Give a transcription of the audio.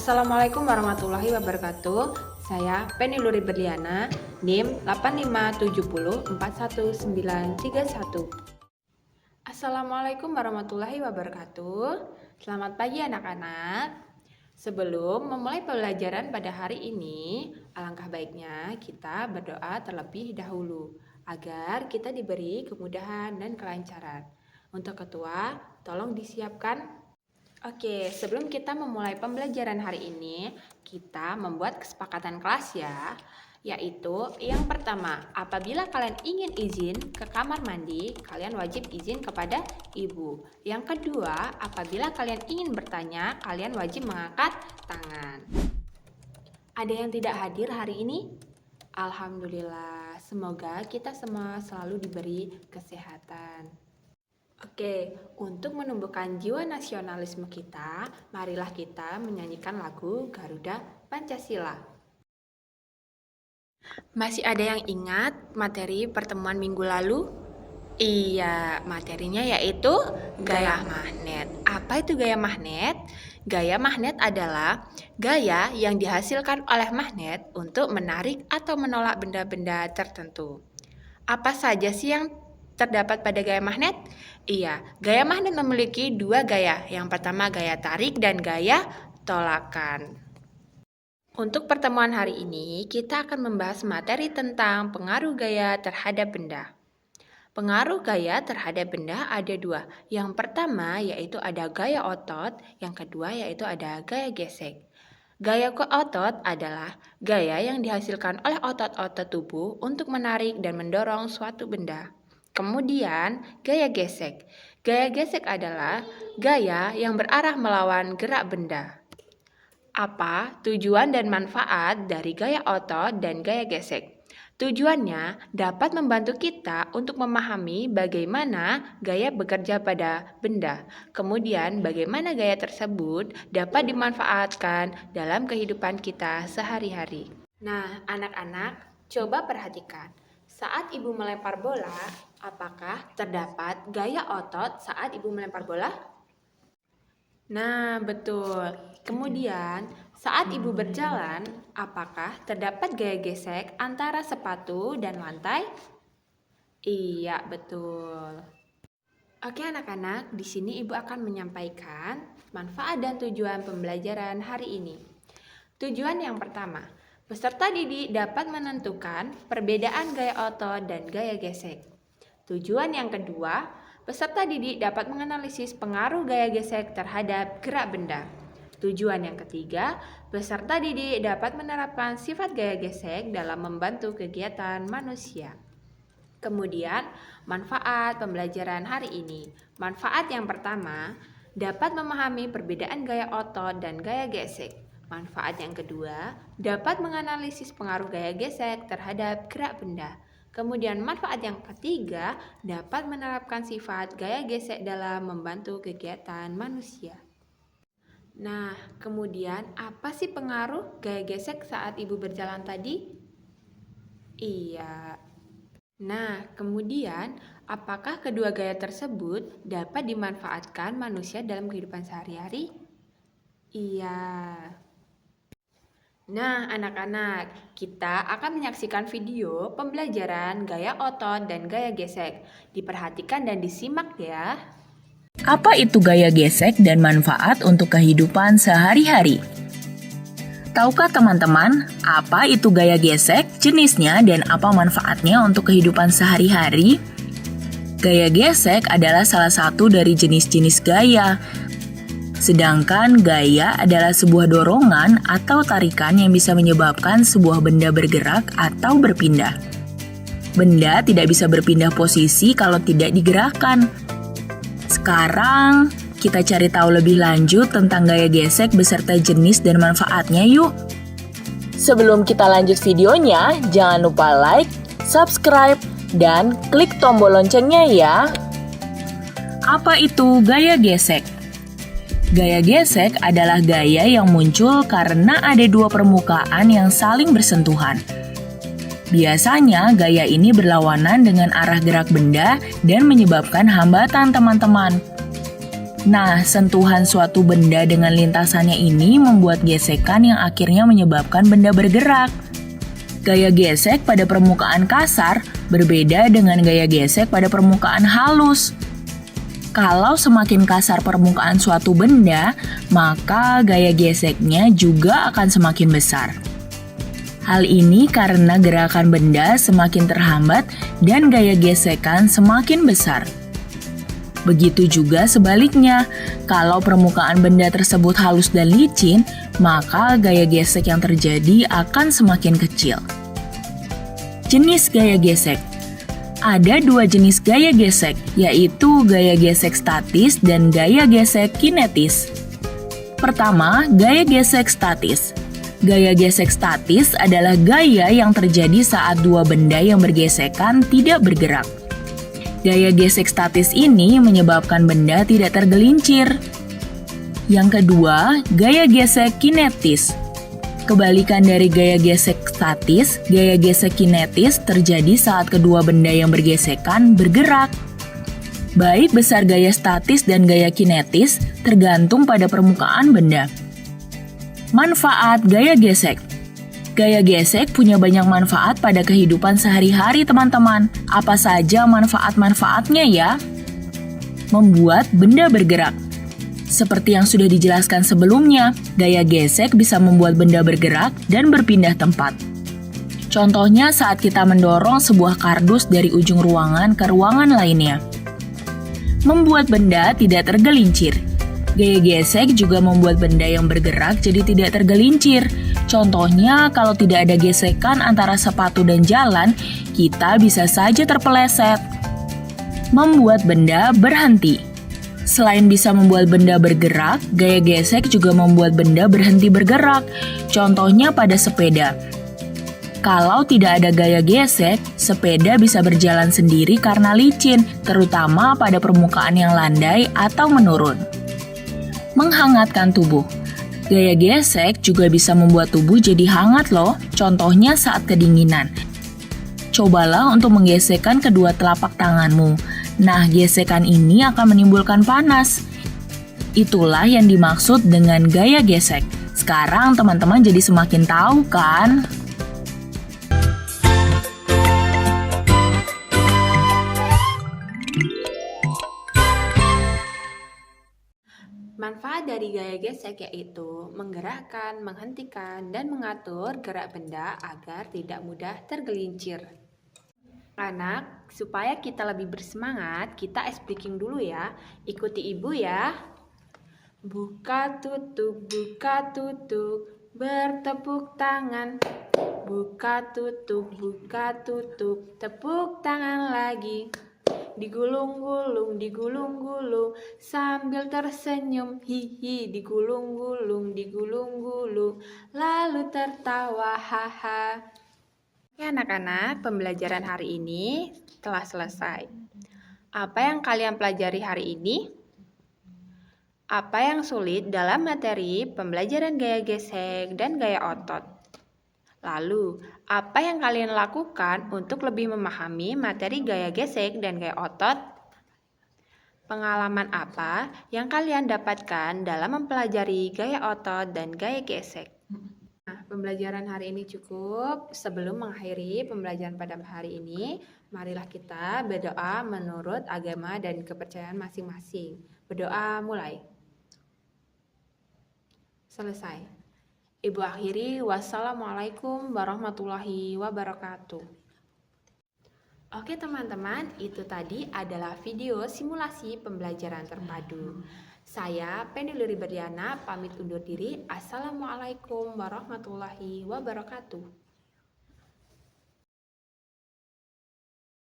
Assalamualaikum warahmatullahi wabarakatuh. Saya Penny Luri Berliana, NIM 8570419131. Assalamualaikum warahmatullahi wabarakatuh. Selamat pagi anak-anak. Sebelum memulai pembelajaran pada hari ini, alangkah baiknya kita berdoa terlebih dahulu agar kita diberi kemudahan dan kelancaran. Untuk ketua, tolong disiapkan. Oke, sebelum kita memulai pembelajaran hari ini, kita membuat kesepakatan kelas ya. Yaitu yang pertama, apabila kalian ingin izin ke kamar mandi, kalian wajib izin kepada ibu. Yang kedua, apabila kalian ingin bertanya, kalian wajib mengangkat tangan. Ada yang tidak hadir hari ini? Alhamdulillah, semoga kita semua selalu diberi kesehatan. Oke, untuk menumbuhkan jiwa nasionalisme kita, marilah kita menyanyikan lagu Garuda Pancasila. Masih ada yang ingat materi pertemuan minggu lalu? Iya, materinya yaitu gaya magnet. Apa itu gaya magnet? Gaya magnet adalah gaya yang dihasilkan oleh magnet untuk menarik atau menolak benda-benda tertentu. Apa saja sih yang terdapat pada gaya magnet? Iya, gaya magnet memiliki dua gaya. Yang pertama gaya tarik dan gaya tolakan. Untuk pertemuan hari ini, kita akan membahas materi tentang pengaruh gaya terhadap benda. Pengaruh gaya terhadap benda ada dua. Yang pertama yaitu ada gaya otot, yang kedua yaitu ada gaya gesek. Gaya otot adalah gaya yang dihasilkan oleh otot-otot tubuh untuk menarik dan mendorong suatu benda. Kemudian, gaya gesek. Gaya gesek adalah gaya yang berarah melawan gerak benda. Apa tujuan dan manfaat dari gaya otot dan gaya gesek? Tujuannya dapat membantu kita untuk memahami bagaimana gaya bekerja pada benda. Kemudian, bagaimana gaya tersebut dapat dimanfaatkan dalam kehidupan kita sehari-hari. Nah, anak-anak, coba perhatikan. Saat ibu melempar bola, apakah terdapat gaya otot saat ibu melempar bola? Nah, betul. Kemudian, saat ibu berjalan, apakah terdapat gaya gesek antara sepatu dan lantai? Iya, betul. Oke anak-anak, di sini ibu akan menyampaikan manfaat dan tujuan pembelajaran hari ini. Tujuan yang pertama, peserta didik dapat menentukan perbedaan gaya otot dan gaya gesek. Tujuan yang kedua, peserta didik dapat menganalisis pengaruh gaya gesek terhadap gerak benda. Tujuan yang ketiga, peserta didik dapat menerapkan sifat gaya gesek dalam membantu kegiatan manusia. Kemudian, manfaat pembelajaran hari ini. Manfaat yang pertama, dapat memahami perbedaan gaya otot dan gaya gesek. Manfaat yang kedua, dapat menganalisis pengaruh gaya gesek terhadap gerak benda. Kemudian manfaat yang ketiga, dapat menerapkan sifat gaya gesek dalam membantu kegiatan manusia. Nah, kemudian apa sih pengaruh gaya gesek saat ibu berjalan tadi? Iya. Nah, kemudian apakah kedua gaya tersebut dapat dimanfaatkan manusia dalam kehidupan sehari-hari? Iya. Nah, anak-anak, kita akan menyaksikan video pembelajaran gaya otot dan gaya gesek. Diperhatikan dan disimak ya. Apa itu gaya gesek dan manfaat untuk kehidupan sehari-hari? Tahukah teman-teman, apa itu gaya gesek, jenisnya, dan apa manfaatnya untuk kehidupan sehari-hari? Gaya gesek adalah salah satu dari jenis-jenis gaya. Sedangkan gaya adalah sebuah dorongan atau tarikan yang bisa menyebabkan sebuah benda bergerak atau berpindah. Benda tidak bisa berpindah posisi kalau tidak digerakkan. Sekarang, kita cari tahu lebih lanjut tentang gaya gesek beserta jenis dan manfaatnya yuk. Sebelum kita lanjut videonya, jangan lupa like, subscribe, dan klik tombol loncengnya ya. Apa itu gaya gesek? Gaya gesek adalah gaya yang muncul karena ada dua permukaan yang saling bersentuhan. Biasanya, gaya ini berlawanan dengan arah gerak benda dan menyebabkan hambatan teman-teman. Nah, sentuhan suatu benda dengan lintasannya ini membuat gesekan yang akhirnya menyebabkan benda bergerak. Gaya gesek pada permukaan kasar berbeda dengan gaya gesek pada permukaan halus. Kalau semakin kasar permukaan suatu benda, maka gaya geseknya juga akan semakin besar. Hal ini karena gerakan benda semakin terhambat dan gaya gesekan semakin besar. Begitu juga sebaliknya, kalau permukaan benda tersebut halus dan licin, maka gaya gesek yang terjadi akan semakin kecil. Jenis gaya gesek. Ada dua jenis gaya gesek, yaitu gaya gesek statis dan gaya gesek kinetis. Pertama, gaya gesek statis. Gaya gesek statis adalah gaya yang terjadi saat dua benda yang bergesekan tidak bergerak. Gaya gesek statis ini menyebabkan benda tidak tergelincir. Yang kedua, gaya gesek kinetis. Kebalikan dari gaya gesek statis, gaya gesek kinetis terjadi saat kedua benda yang bergesekan bergerak. Baik besar gaya statis dan gaya kinetis tergantung pada permukaan benda. Manfaat gaya gesek. Gaya gesek punya banyak manfaat pada kehidupan sehari-hari teman-teman. Apa saja manfaat-manfaatnya ya? Membuat benda bergerak. Seperti yang sudah dijelaskan sebelumnya, gaya gesek bisa membuat benda bergerak dan berpindah tempat. Contohnya saat kita mendorong sebuah kardus dari ujung ruangan ke ruangan lainnya. Membuat benda tidak tergelincir. Gaya gesek juga membuat benda yang bergerak jadi tidak tergelincir. Contohnya, kalau tidak ada gesekan antara sepatu dan jalan, kita bisa saja terpeleset. Membuat benda berhenti. Selain bisa membuat benda bergerak, gaya gesek juga membuat benda berhenti bergerak. Contohnya pada sepeda. Kalau tidak ada gaya gesek, sepeda bisa berjalan sendiri karena licin, terutama pada permukaan yang landai atau menurun. Menghangatkan tubuh. Gaya gesek juga bisa membuat tubuh jadi hangat loh, contohnya saat kedinginan. Cobalah untuk menggesekkan kedua telapak tanganmu. Nah, gesekan ini akan menimbulkan panas. Itulah yang dimaksud dengan gaya gesek. Sekarang teman-teman jadi semakin tahu kan? Manfaat dari gaya gesek yaitu menggerakkan, menghentikan, dan mengatur gerak benda agar tidak mudah tergelincir. Anak, supaya kita lebih bersemangat, kita speaking dulu ya. Ikuti ibu ya. Buka tutup, bertepuk tangan. Buka tutup, tepuk tangan lagi. Digulung-gulung, sambil tersenyum, hihi, digulung-gulung, lalu tertawa, haha. Oke anak-anak, pembelajaran hari ini telah selesai. Apa yang kalian pelajari hari ini? Apa yang sulit dalam materi pembelajaran gaya gesek dan gaya otot? Lalu, apa yang kalian lakukan untuk lebih memahami materi gaya gesek dan gaya otot? Pengalaman apa yang kalian dapatkan dalam mempelajari gaya otot dan gaya gesek? Nah, pembelajaran hari ini cukup. Sebelum mengakhiri pembelajaran pada hari ini, marilah kita berdoa menurut agama dan kepercayaan masing-masing. Berdoa mulai. Selesai. Ibu akhiri, wassalamualaikum warahmatullahi wabarakatuh. Oke teman-teman, itu tadi adalah video simulasi pembelajaran terpadu. Saya Penduluri Berdiana, pamit undur diri. Assalamualaikum warahmatullahi wabarakatuh.